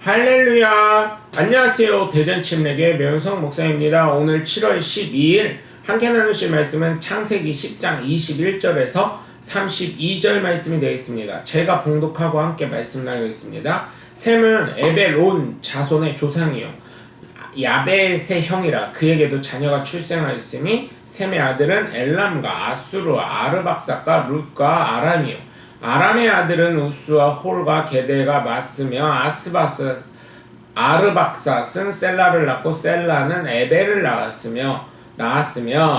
할렐루야! 안녕하세요. 대전침례교회 명성 목사입니다. 오늘 7월 12일 함께 나누실 말씀은 창세기 10장 21절에서 32절 말씀이 되겠습니다. 제가 봉독하고 함께 말씀 나누겠습니다. 셈은 에벨,온 자손의 조상이요 야벳의 형이라 그에게도 자녀가 출생하였으니 셈의 아들은 엘람과 아수르와 아르박삭과 룻과 아람이요 아람의 아들은 우스와 홀과 게델과 마스며 아르박삿은 셀라를 낳고 셀라는 에벨을 낳았으며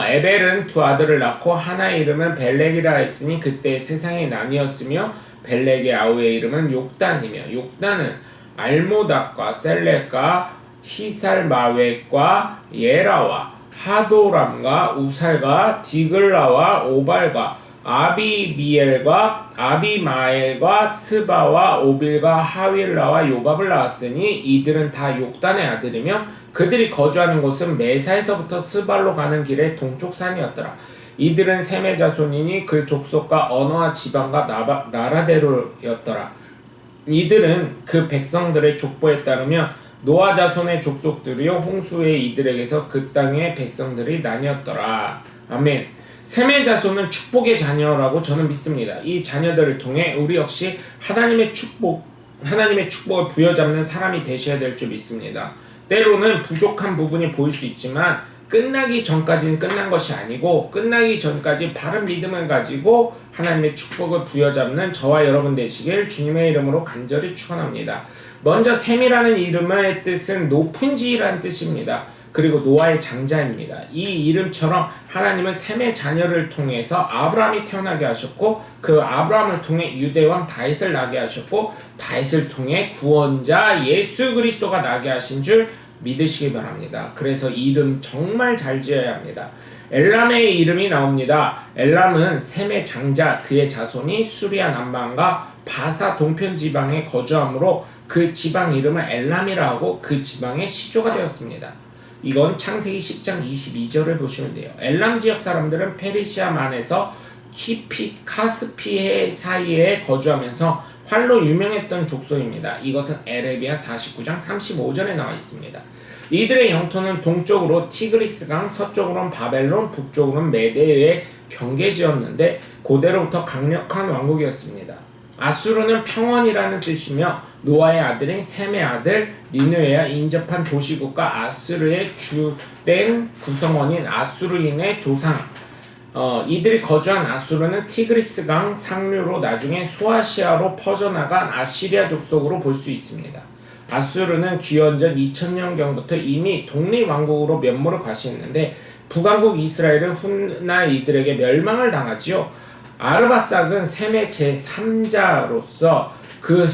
에벨은 두 아들을 낳고 하나의 이름은 벨렉이라 했으니 그때 세상이 나뉘었으며 벨렉의 아우의 이름은 욕단이며 욕단은 알모닥과 셀렉과 히살마웻과 예라와 하도람과 우살과 디글라와 오발과 아비미엘과 아비마엘과 스바와 오빌과 하윌라와 요밥을 낳았으니 이들은 다 욕단의 아들이며 그들이 거주하는 곳은 메사에서부터 스발로 가는 길의 동쪽 산이었더라. 이들은 셈의 자손이니 그 족속과 언어와 지방과 나라대로였더라. 이들은 그 백성들의 족보에 따르며 노아 자손의 족속들이요 홍수에 이들에게서 그 땅의 백성들이 나뉘었더라. 아멘. 셈의 자손은 축복의 자녀라고 저는 믿습니다. 이 자녀들을 통해 우리 역시 하나님의 축복을 부여잡는 사람이 되셔야 될 줄 믿습니다. 때로는 부족한 부분이 보일 수 있지만 끝나기 전까지는 끝난 것이 아니고 끝나기 전까지 바른 믿음을 가지고 하나님의 축복을 부여잡는 저와 여러분 되시길 주님의 이름으로 간절히 축원합니다. 먼저 셈이라는 이름의 뜻은 높은 지위라는 뜻입니다. 그리고 노아의 장자입니다. 이 이름처럼 하나님은 셈의 자녀를 통해서 아브라함이 태어나게 하셨고 그 아브라함을 통해 유대왕 다윗을 나게 하셨고 다윗을 통해 구원자 예수 그리스도가 나게 하신 줄 믿으시기 바랍니다. 그래서 이름 정말 잘 지어야 합니다. 엘람의 이름이 나옵니다. 엘람은 셈의 장자 그의 자손이 수리아 남방과 바사 동편 지방에 거주하므로 그 지방 이름을 엘람이라 하고 그 지방의 시조가 되었습니다. 이건 창세기 10장 22절을 보시면 돼요. 엘람 지역 사람들은 페르시아만에서 카스피해 사이에 거주하면서 활로 유명했던 족속입니다. 이것은 에레미야 49장 35절에 나와 있습니다. 이들의 영토는 동쪽으로 티그리스강, 서쪽으로는 바벨론, 북쪽으로는 메대의 경계지였는데 고대로부터 강력한 왕국이었습니다. 아수르는 평원이라는 뜻이며 노아의 아들인 셈의 아들 니느웨와 인접한 도시국가 아수르의 주된 구성원인 아수르인의 조상 이들이 거주한 아수르는 티그리스강 상류로 나중에 소아시아로 퍼져나간 아시리아 족속으로 볼 수 있습니다. 아수르는 기원전 2000년경부터 이미 독립왕국으로 면모를 과시했는데 북왕국 이스라엘은 훗날 이들에게 멸망을 당하지요. 아르박삭은 셈의 제3자로서 그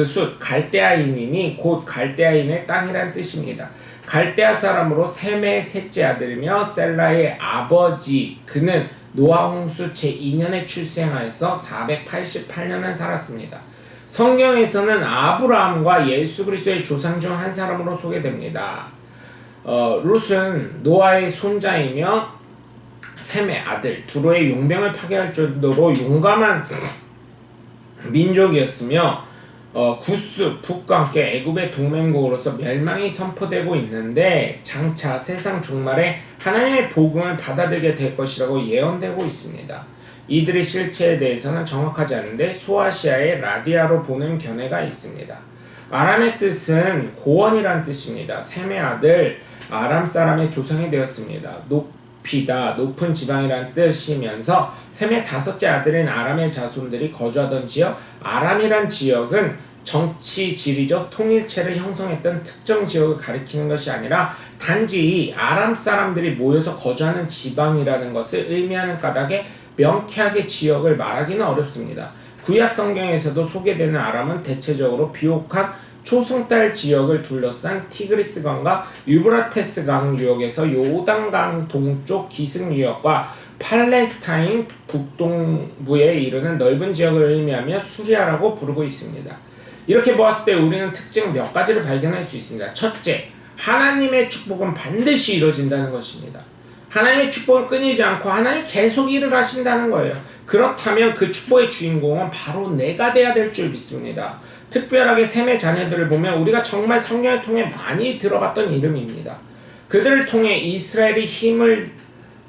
숫 갈대아인이니 곧 갈대아인의 땅이란 뜻입니다. 갈대아 사람으로 셈의 셋째 아들이며 셀라의 아버지 그는 노아 홍수 제2년에 출생하여서 488년을 살았습니다. 성경에서는 아브라함과 예수 그리스도의 조상 중 한 사람으로 소개됩니다. 룻은 노아의 손자이며 셈의 아들 두로의 용병을 파괴할 정도로 용감한 민족이었으며 구스 북과 함께 애굽의 동맹국으로서 멸망이 선포되고 있는데 장차 세상 종말에 하나님의 복음을 받아들이게 될 것이라고 예언되고 있습니다. 이들의 실체에 대해서는 정확하지 않은데 소아시아의 라디아로 보는 견해가 있습니다. 아람의 뜻은 고원이란 뜻입니다. 셈의 아들 아람 사람의 조상이 되었습니다. 높은 지방이란 뜻이면서 셈의 다섯째 아들인 아람의 자손들이 거주하던 지역 아람이란 지역은 정치 지리적 통일체를 형성했던 특정 지역을 가리키는 것이 아니라 단지 아람 사람들이 모여서 거주하는 지방이라는 것을 의미하는 까닭에 명쾌하게 지역을 말하기는 어렵습니다. 구약 성경에서도 소개되는 아람은 대체적으로 비옥한 초승달 지역을 둘러싼 티그리스강과 유브라테스강 유역에서 요단강 동쪽 기슭 유역과 팔레스타인 북동부에 이르는 넓은 지역을 의미하며 수리아라고 부르고 있습니다. 이렇게 보았을 때 우리는 특징 몇 가지를 발견할 수 있습니다. 첫째, 하나님의 축복은 반드시 이루어진다는 것입니다. 하나님의 축복은 끊이지 않고 하나님 계속 일을 하신다는 거예요. 그렇다면 그 축복의 주인공은 바로 내가 돼야 될 줄 믿습니다. 특별하게 셈의 자녀들을 보면 우리가 정말 성경을 통해 많이 들어봤던 이름입니다. 그들을 통해 이스라엘이 힘을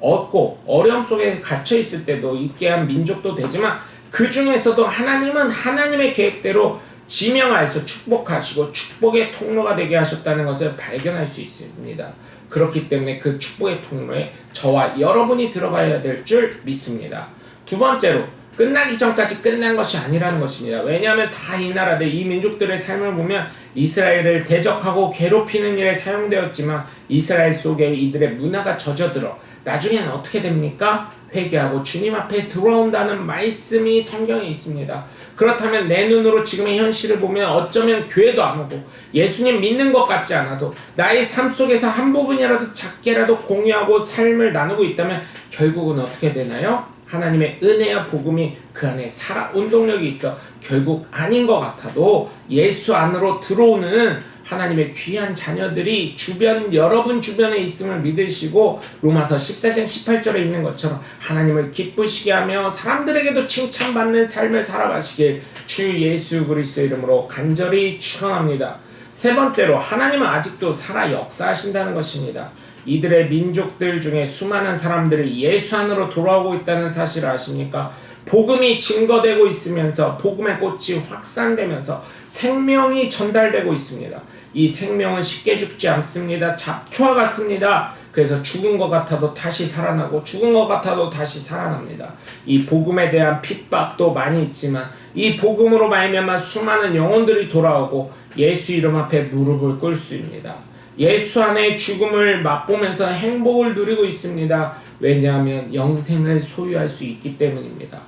얻고 어려움 속에 갇혀 있을 때도 있게 한 민족도 되지만 그 중에서도 하나님은 하나님의 계획대로 지명하여서 축복하시고 축복의 통로가 되게 하셨다는 것을 발견할 수 있습니다. 그렇기 때문에 그 축복의 통로에 저와 여러분이 들어가야 될 줄 믿습니다. 두 번째로 끝나기 전까지 끝난 것이 아니라는 것입니다. 왜냐하면 다 이 나라들, 이 민족들의 삶을 보면 이스라엘을 대적하고 괴롭히는 일에 사용되었지만 이스라엘 속에 이들의 문화가 젖어들어 나중에는 어떻게 됩니까? 회개하고 주님 앞에 들어온다는 말씀이 성경에 있습니다. 그렇다면 내 눈으로 지금의 현실을 보면 어쩌면 교회도 안 오고 예수님 믿는 것 같지 않아도 나의 삶 속에서 한 부분이라도 작게라도 공유하고 삶을 나누고 있다면 결국은 어떻게 되나요? 하나님의 은혜와 복음이 그 안에 살아 운동력이 있어 결국 아닌 것 같아도 예수 안으로 들어오는 하나님의 귀한 자녀들이 여러분 주변에 있음을 믿으시고 로마서 14장 18절에 있는 것처럼 하나님을 기쁘시게 하며 사람들에게도 칭찬받는 삶을 살아가시길 주 예수 그리스도 이름으로 간절히 축원합니다. 세 번째로 하나님은 아직도 살아 역사하신다는 것입니다. 이들의 민족들 중에 수많은 사람들이 예수 안으로 돌아오고 있다는 사실을 아십니까? 복음이 증거되고 있으면서 복음의 꽃이 확산되면서 생명이 전달되고 있습니다. 이 생명은 쉽게 죽지 않습니다. 잡초와 같습니다. 그래서 죽은 것 같아도 다시 살아나고 죽은 것 같아도 다시 살아납니다. 이 복음에 대한 핍박도 많이 있지만 이 복음으로 말미암아 수많은 영혼들이 돌아오고 예수 이름 앞에 무릎을 꿇을 수 있습니다. 예수 안에 죽음을 맛보면서 행복을 누리고 있습니다. 왜냐하면 영생을 소유할 수 있기 때문입니다.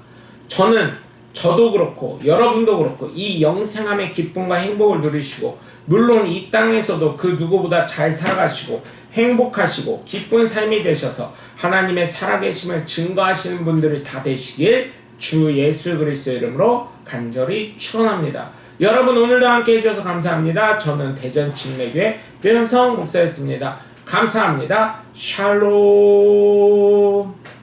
저도 그렇고 여러분도 그렇고 이 영생함의 기쁨과 행복을 누리시고 물론 이 땅에서도 그 누구보다 잘 살아가시고 행복하시고 기쁜 삶이 되셔서 하나님의 살아계심을 증거하시는 분들이 다 되시길 주 예수 그리스도 이름으로 간절히 축원합니다. 여러분 오늘도 함께 해주셔서 감사합니다. 저는 대전 침례교회 변성 목사였습니다. 감사합니다. 샬롬.